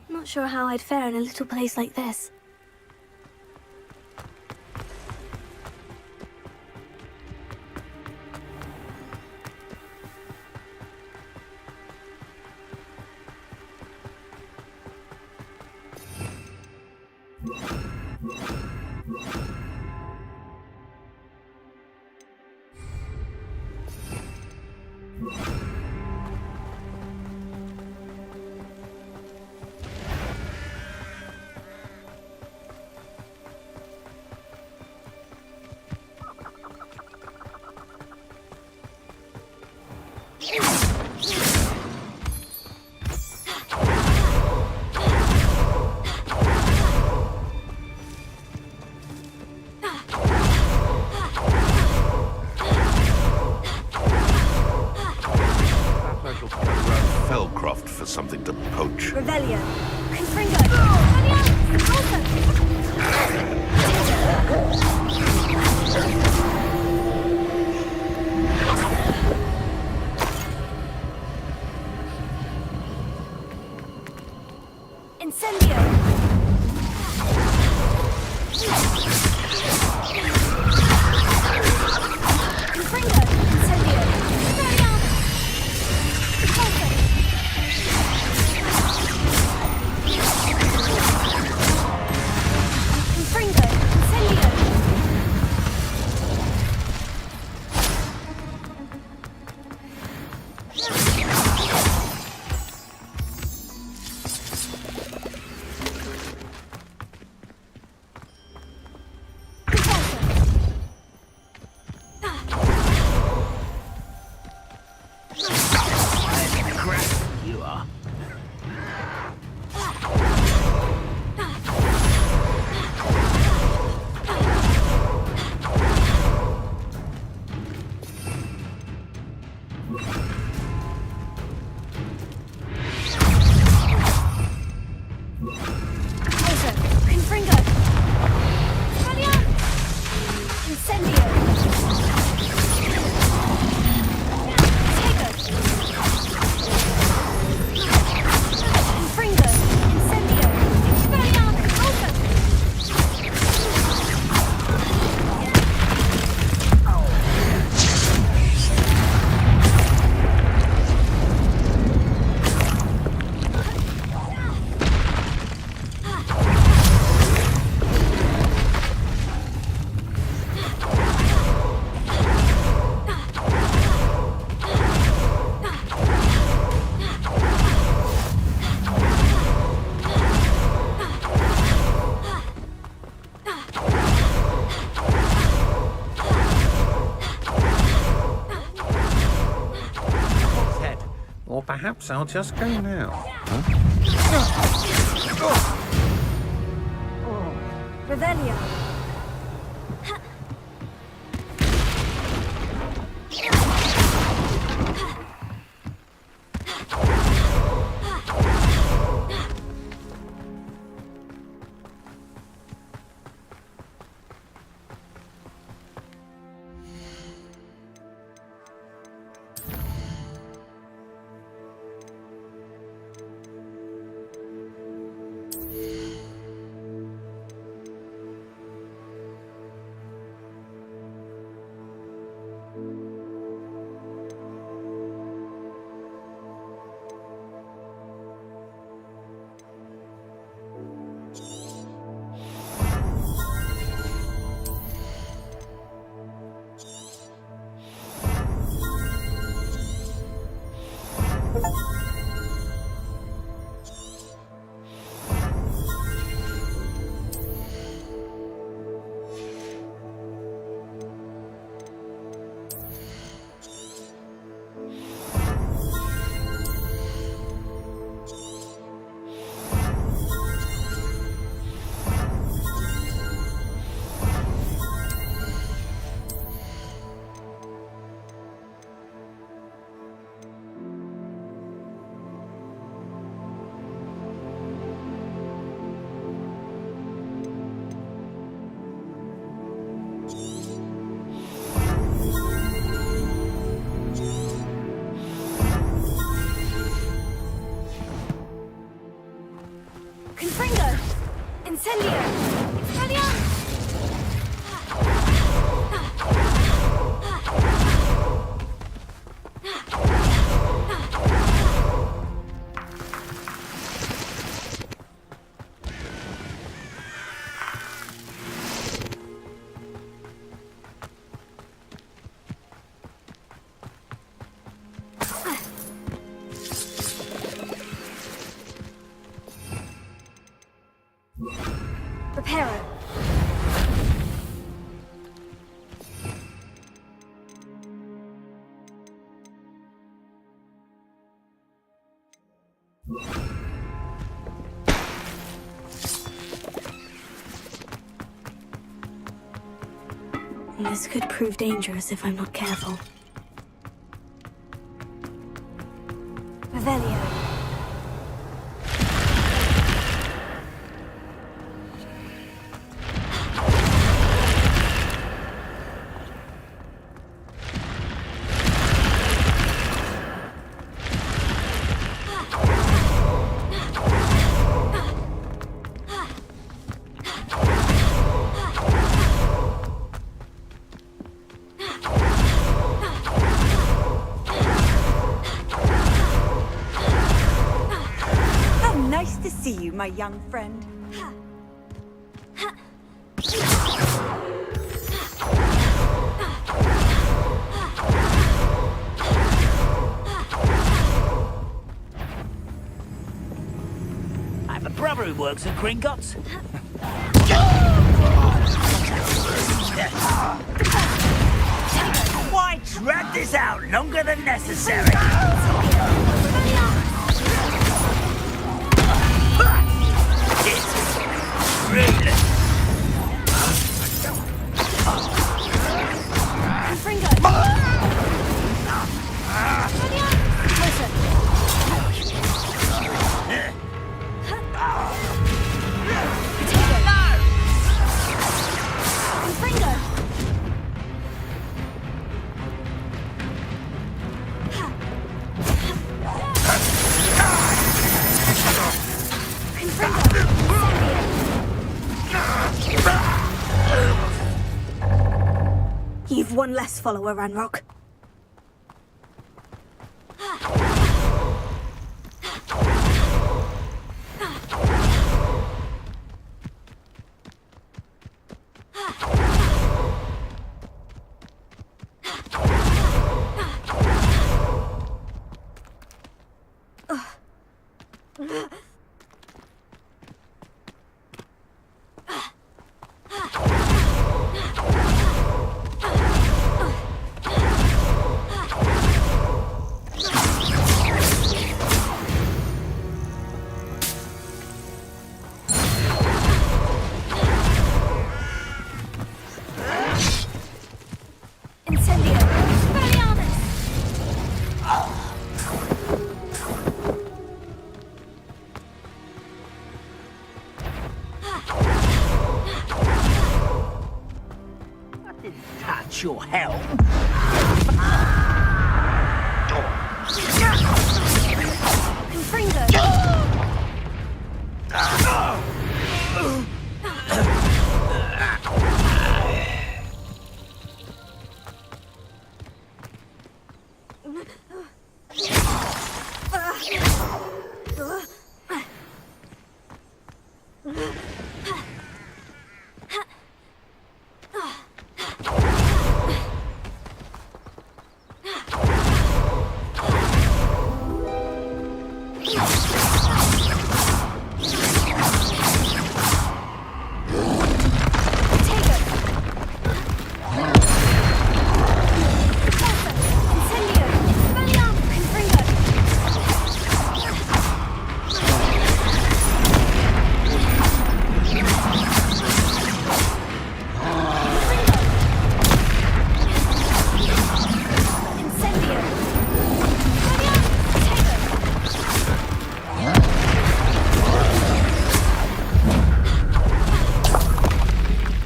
Not sure how I'd fare in a little place like this. Something to poach. Revelio. Confringo. Incendio. Confringo. Incendio. Or perhaps I'll just go now. Huh? Revelio. This could prove dangerous if I'm not careful. Revelio. Nice to see you, my young friend. I have a brother who works at Gringotts. Why drag this out longer than necessary? You've one less follower, Ranrock. Touch your helm. Confringo.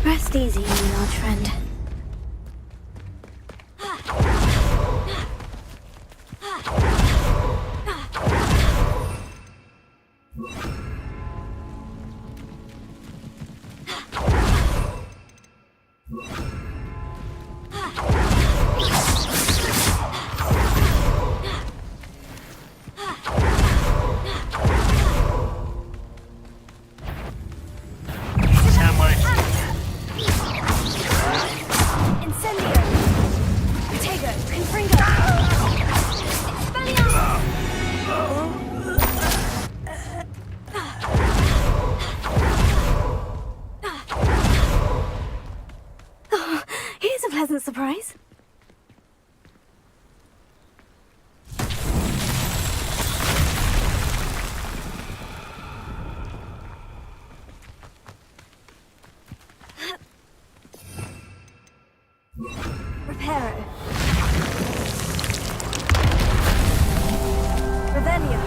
Rest easy, my large friend. Pleasant surprise. Reparo. Revelio.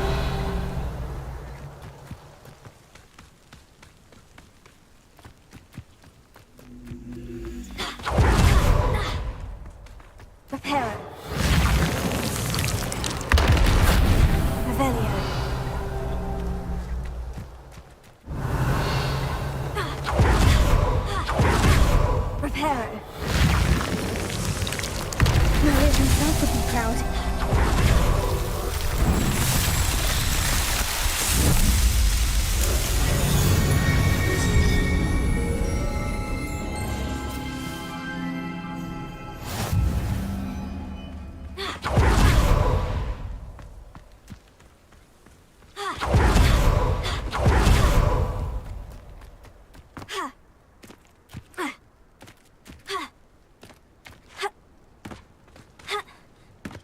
Reparo. Revelio. Reparo. Maria himself would be proud.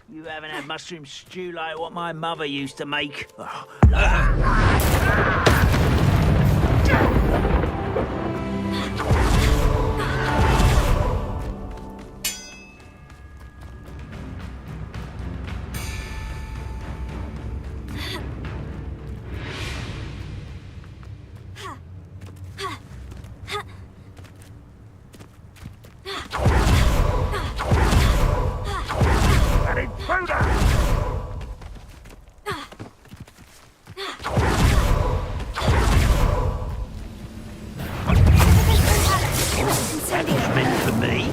You haven't had mushroom stew like what my mother used to make. Oh, that was meant for me.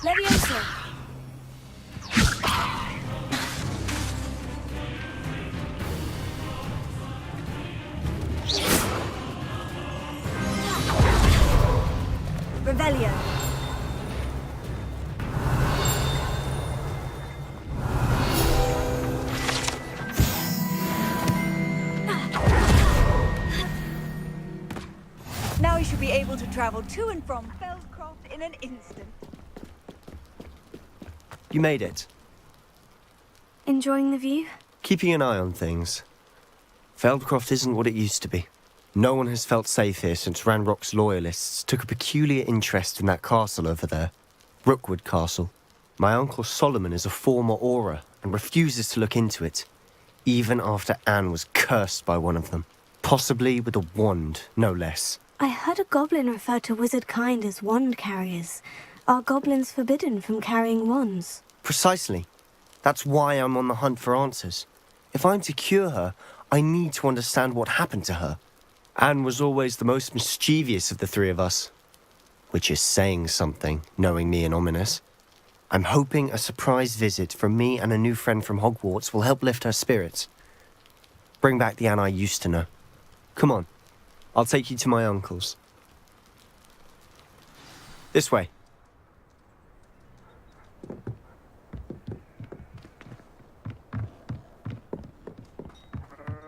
Levioso. Revelio. Now you should be able to travel to and from Feldcroft in an instant. You made it. Enjoying the view? Keeping an eye on things. Feldcroft isn't what it used to be. No one has felt safe here since Ranrock's loyalists took a peculiar interest in that castle over there. Rookwood Castle. My uncle Solomon is a former Auror and refuses to look into it, even after Anne was cursed by one of them. Possibly with a wand, no less. I heard a goblin refer to wizard kind as wand carriers. Are goblins forbidden from carrying wands? Precisely. That's why I'm on the hunt for answers. If I'm to cure her, I need to understand what happened to her. Anne was always the most mischievous of the three of us. Which is saying something, knowing me and Ominous. I'm hoping a surprise visit from me and a new friend from Hogwarts will help lift her spirits. Bring back the Anne I used to know. Come on, I'll take you to my uncle's. This way.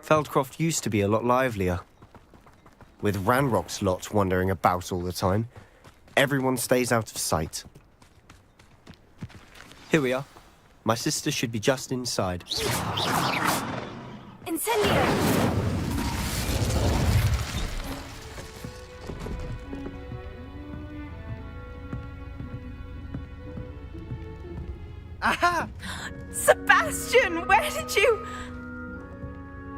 Feldcroft used to be a lot livelier. With Ranrock's lot wandering about all the time, everyone stays out of sight. Here we are. My sister should be just inside. Incendio! Aha! Sebastian, where did you...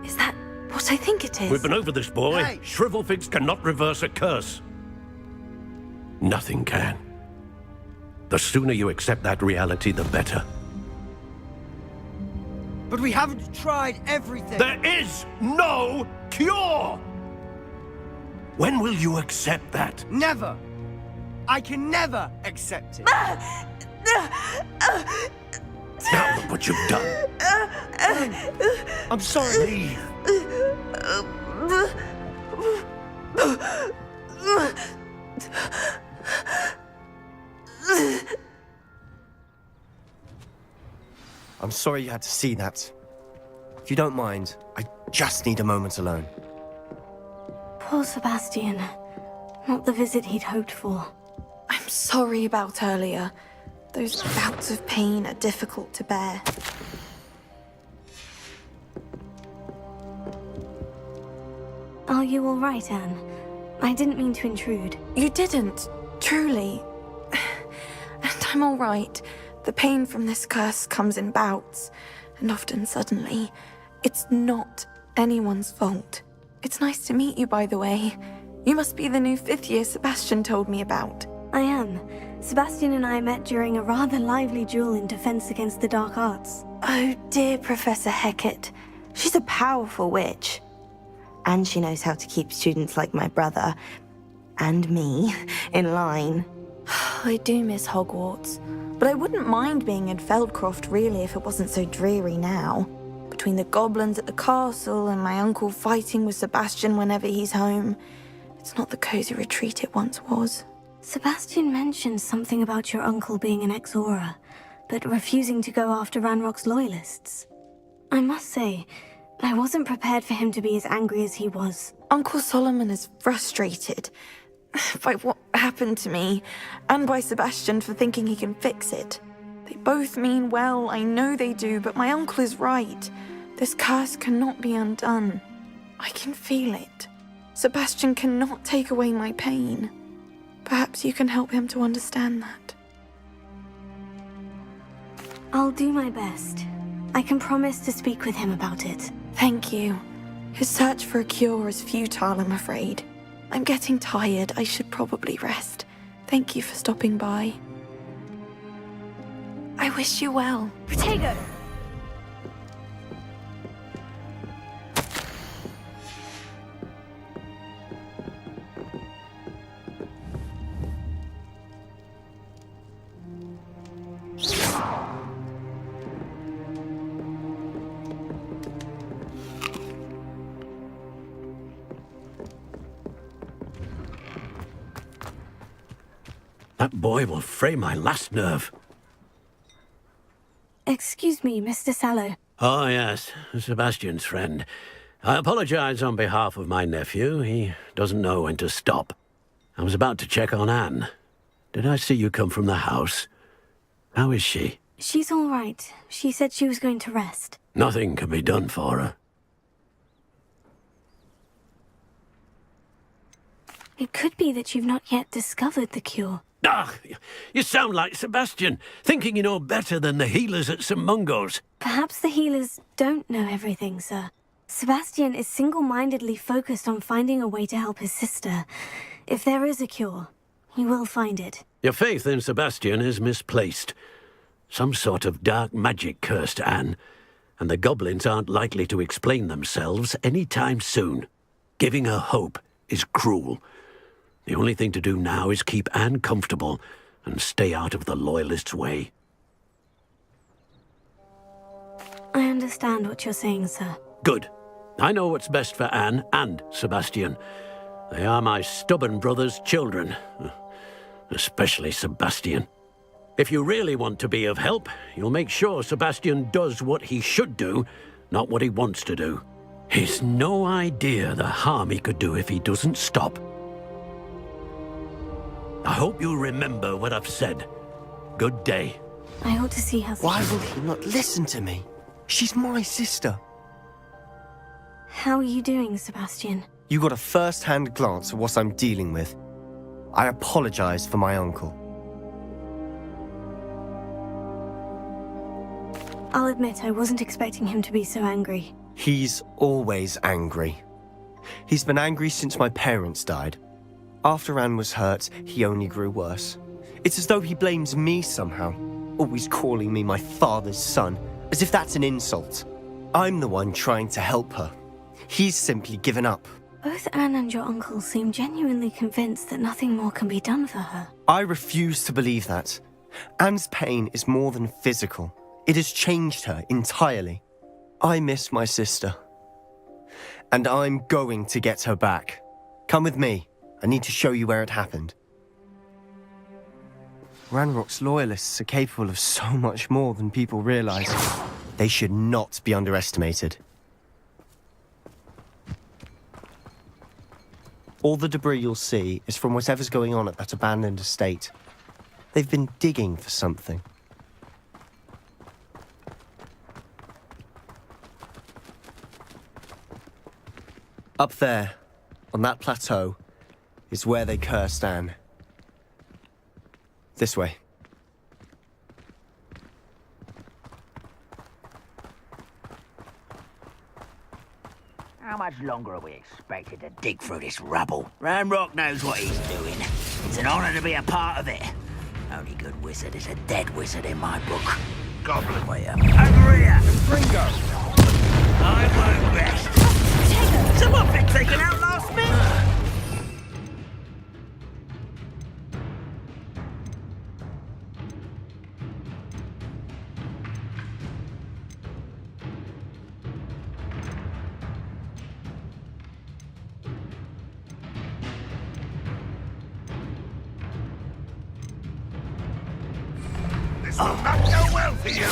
Is that what I think it is? We've been over this, boy. Hey. Shrivelfigs cannot reverse a curse. Nothing can. The sooner you accept that reality, the better. But we haven't tried everything. There is no cure! When will you accept that? Never. I can never accept it. Now look what you've done. I'm sorry. Leave. can't. I'm sorry you had to see that. If you don't mind, I just need a moment alone. Poor Sebastian. Not the visit he'd hoped for. I'm sorry about earlier. Those bouts of pain are difficult to bear. Are you all right, Anne? I didn't mean to intrude. You didn't, truly. And I'm all right. The pain from this curse comes in bouts, and often suddenly. It's not anyone's fault. It's nice to meet you, by the way. You must be the new 5th year Sebastian told me about. I am. Sebastian and I met during a rather lively duel in Defense Against the Dark Arts. Oh, dear Professor Hecat. She's a powerful witch. And she knows how to keep students like my brother, and me, in line. I do miss Hogwarts, but I wouldn't mind being in Feldcroft, really, if it wasn't so dreary now. Between the goblins at the castle and my uncle fighting with Sebastian whenever he's home, it's not the cozy retreat it once was. Sebastian mentioned something about your uncle being an ex-Aura, but refusing to go after Ranrock's loyalists. I must say, I wasn't prepared for him to be as angry as he was. Uncle Solomon is frustrated by what happened to me, and by Sebastian for thinking he can fix it. They both mean well, I know they do, but my uncle is right. This curse cannot be undone. I can feel it. Sebastian cannot take away my pain. Perhaps you can help him to understand that. I'll do my best. I can promise to speak with him about it. Thank you. His search for a cure is futile, I'm afraid. I'm getting tired. I should probably rest. Thank you for stopping by. I wish you well. Protego! That boy will fray my last nerve. Excuse me, Mr. Sallow. Oh, yes, Sebastian's friend. I apologize on behalf of my nephew. He doesn't know when to stop. I was about to check on Anne. Did I see you come from the house? How is she? She's all right. She said she was going to rest. Nothing can be done for her. It could be that you've not yet discovered the cure. Ah, you sound like Sebastian, thinking you know better than the healers at St. Mungo's. Perhaps the healers don't know everything, sir. Sebastian is single-mindedly focused on finding a way to help his sister. If there is a cure, he will find it. Your faith in Sebastian is misplaced. Some sort of dark magic cursed Anne, and the goblins aren't likely to explain themselves any time soon. Giving her hope is cruel. The only thing to do now is keep Anne comfortable and stay out of the Loyalists' way. I understand what you're saying, sir. Good. I know what's best for Anne and Sebastian. They are my stubborn brother's children. Especially Sebastian. If you really want to be of help, you'll make sure Sebastian does what he should do, not what he wants to do. He's no idea the harm he could do if he doesn't stop. I hope you'll remember what I've said. Good day. I ought to see how... Why will he not listen to me? She's my sister. How are you doing, Sebastian? You got a first-hand glance at what I'm dealing with. I apologize for my uncle. I'll admit I wasn't expecting him to be so angry. He's always angry. He's been angry since my parents died. After Anne was hurt, he only grew worse. It's as though he blames me somehow, always calling me my father's son, as if that's an insult. I'm the one trying to help her. He's simply given up. Both Anne and your uncle seem genuinely convinced that nothing more can be done for her. I refuse to believe that. Anne's pain is more than physical. It has changed her entirely. I miss my sister. And I'm going to get her back. Come with me. I need to show you where it happened. Ranrock's loyalists are capable of so much more than people realize. They should not be underestimated. All the debris you'll see is from whatever's going on at that abandoned estate. They've been digging for something. Up there, on that plateau, is where they cursed Anne. This way. How much longer are we expected to dig through this rubble? Ranrock knows what he's doing. It's an honor to be a part of it. Only good wizard is a dead wizard in my book. Goblin way up. Over here! Ringo! I won't rest. Someone been taken out last minute! This will not go well for you.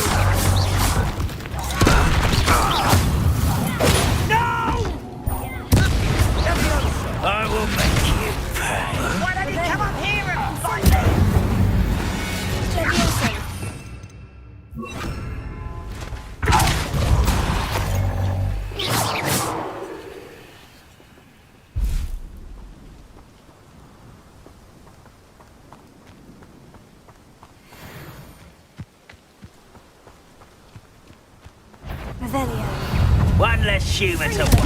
I will make you pay. Why don't you come up here and fight me? Revelio. One less human to watch.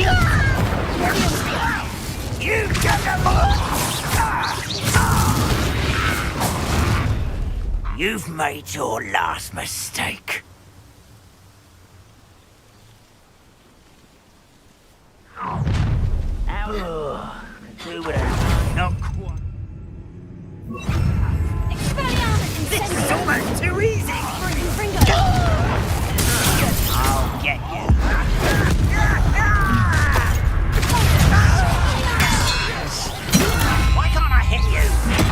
You got the You've made your last mistake. Ow. Two with a not quite. This is almost too easy. I'll get you. Why can't I hit you?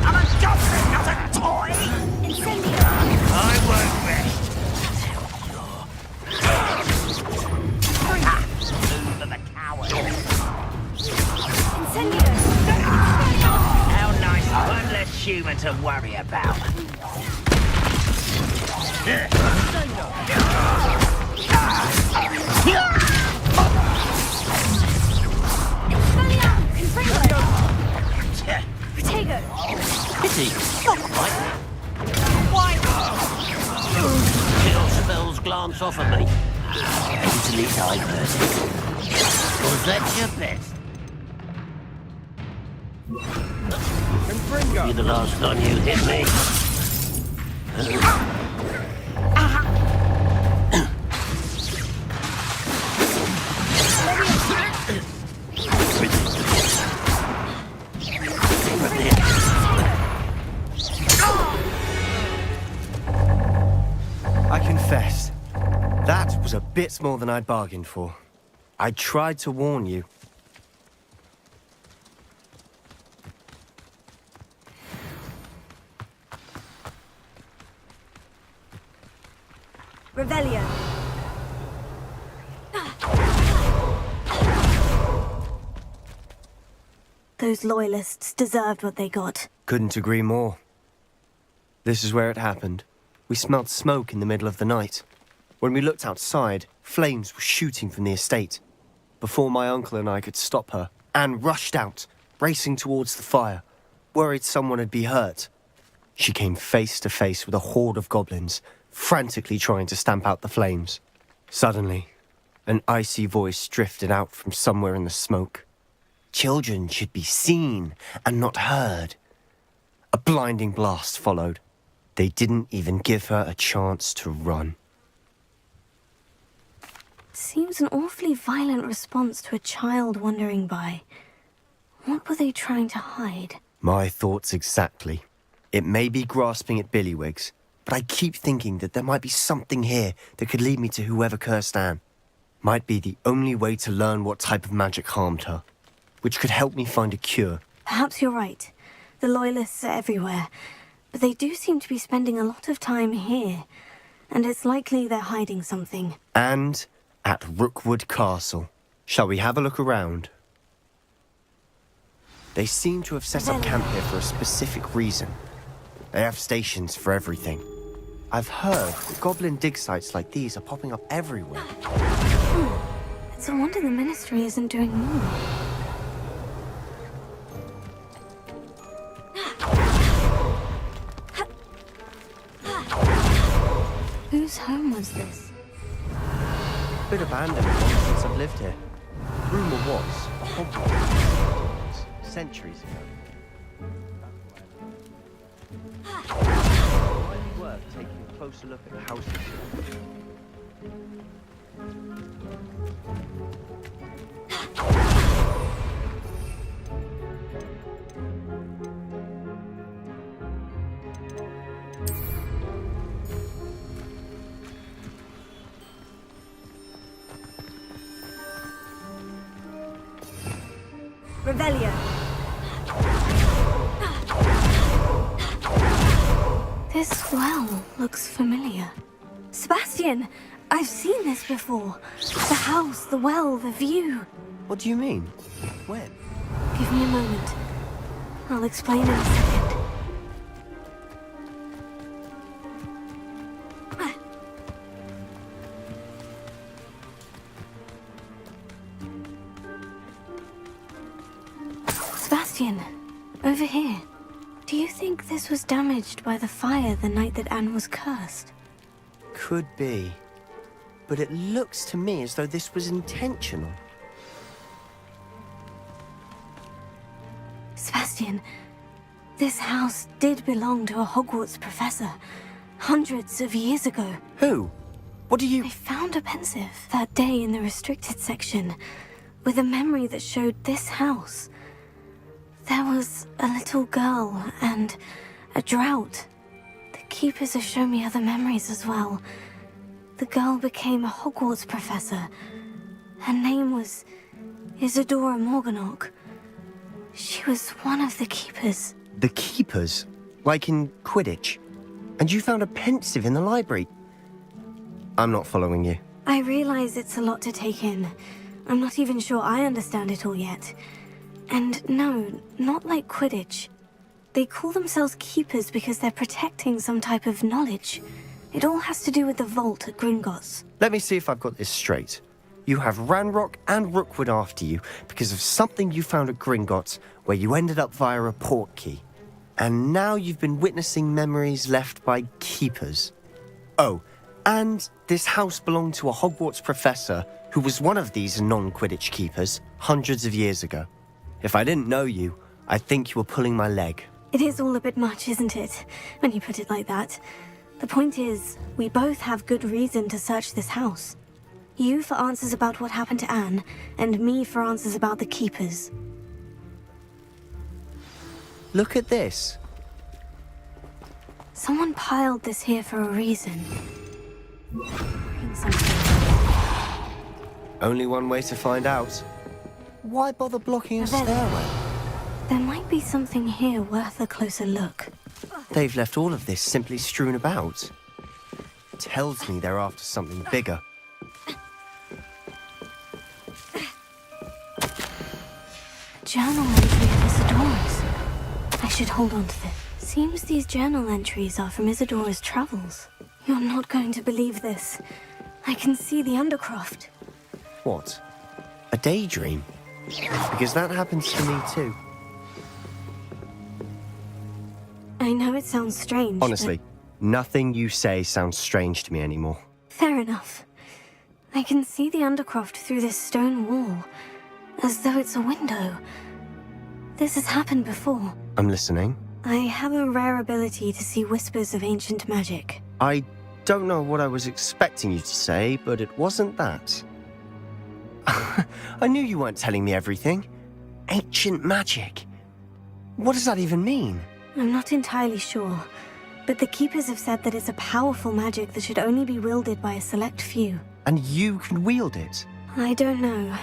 I'm a goblin, not a toy! I won't rest until you're... Move of a coward. How nice, one less human to worry about. Pity. What? Why? Chill spells glance off at me. Easily diverted. Was that your best? You're the last time you hit me. I confess, that was a bit more than I'd bargained for. I tried to warn you. Revelio. Those loyalists deserved what they got. Couldn't agree more. This is where it happened. We smelled smoke in the middle of the night. When we looked outside, flames were shooting from the estate. Before my uncle and I could stop her, Anne rushed out, racing towards the fire, worried someone had been hurt. She came face to face with a horde of goblins, frantically trying to stamp out the flames. Suddenly, an icy voice drifted out from somewhere in the smoke. Children should be seen and not heard. A blinding blast followed. They didn't even give her a chance to run. Seems an awfully violent response to a child wandering by. What were they trying to hide? My thoughts exactly. It may be grasping at Billywigs, but I keep thinking that there might be something here that could lead me to whoever cursed Anne. Might be the only way to learn what type of magic harmed her, which could help me find a cure. Perhaps you're right. The loyalists are everywhere. but they do seem to be spending a lot of time here, and it's likely they're hiding something. And at Rookwood Castle. Shall we have a look around? They seem to have set up camp here for a specific reason. They have stations for everything. I've heard that goblin dig sites like these are popping up everywhere. It's a wonder the Ministry isn't doing more. Whose home was this? Bit abandoned since I've lived here. Rumour was a Hogwarts centuries ago. Might be worth taking a closer look at the houses. Revelio. This well looks familiar. Sebastian, I've seen this before. The house, the well, the view. What do you mean? When? Give me a moment. I'll explain in a second. Sebastian, over here. Do you think this was damaged by the fire the night that Anne was cursed? Could be. But it looks to me as though this was intentional. Sebastian, this house did belong to a Hogwarts professor hundreds of years ago. Who? What do you... I found a pensive that day in the restricted section with a memory that showed this house. There was a little girl and a drought. The keepers have shown me other memories as well. The girl became a Hogwarts professor. Her name was Isadora Morganach. She was one of the keepers. The keepers? Like in Quidditch? And you found a pensive in the library? I'm not following you. I realize it's a lot to take in. I'm not even sure I understand it all yet. And no, not like Quidditch. They call themselves keepers because they're protecting some type of knowledge. It all has to do with the vault at Gringotts. Let me see if I've got this straight. You have Ranrock and Rookwood after you because of something you found at Gringotts where you ended up via a port key. And now you've been witnessing memories left by keepers. Oh, and this house belonged to a Hogwarts professor who was one of these non-Quidditch keepers hundreds of years ago. If I didn't know you, I'd think you were pulling my leg. It is all a bit much, isn't it, when you put it like that? The point is, we both have good reason to search this house. You for answers about what happened to Anne, and me for answers about the keepers. Look at this. Someone piled this here for a reason. Something. Only one way to find out. Why bother blocking a stairway? There might be something here worth a closer look. They've left all of this simply strewn about. Tells me they're after something bigger. Journal entry of Isadora's. I should hold on to this. Seems these journal entries are from Isadora's travels. You're not going to believe this. I can see the Undercroft. What? A daydream? Because that happens to me too. I know it sounds strange. Honestly, nothing you say sounds strange to me anymore. Fair enough. I can see the Undercroft through this stone wall, as though it's a window. This has happened before. I'm listening. I have a rare ability to see whispers of ancient magic. I don't know what I was expecting you to say, but it wasn't that. I knew you weren't telling me everything. Ancient magic. What does that even mean? I'm not entirely sure, but the Keepers have said that it's a powerful magic that should only be wielded by a select few. And you can wield it? I don't know,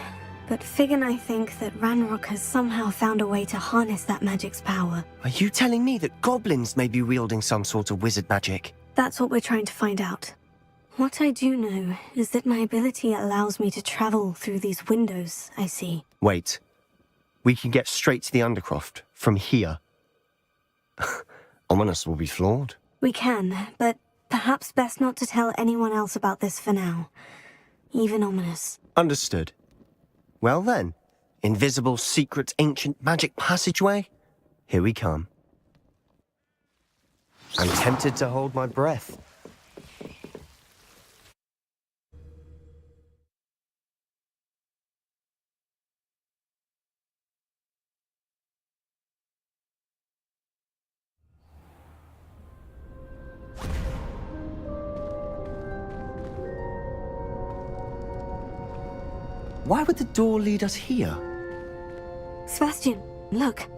but Fig and I think that Ranrock has somehow found a way to harness that magic's power. Are you telling me that goblins may be wielding some sort of wizard magic? That's what we're trying to find out. What I do know is that my ability allows me to travel through these windows I see. Wait. We can get straight to the Undercroft from here. Ominous will be flawed. We can, but perhaps best not to tell anyone else about this for now. Even Ominous. Understood. Well then, invisible, secret, ancient magic passageway? Here we come. I'm tempted to hold my breath. Why would the door lead us here? Sebastian, look.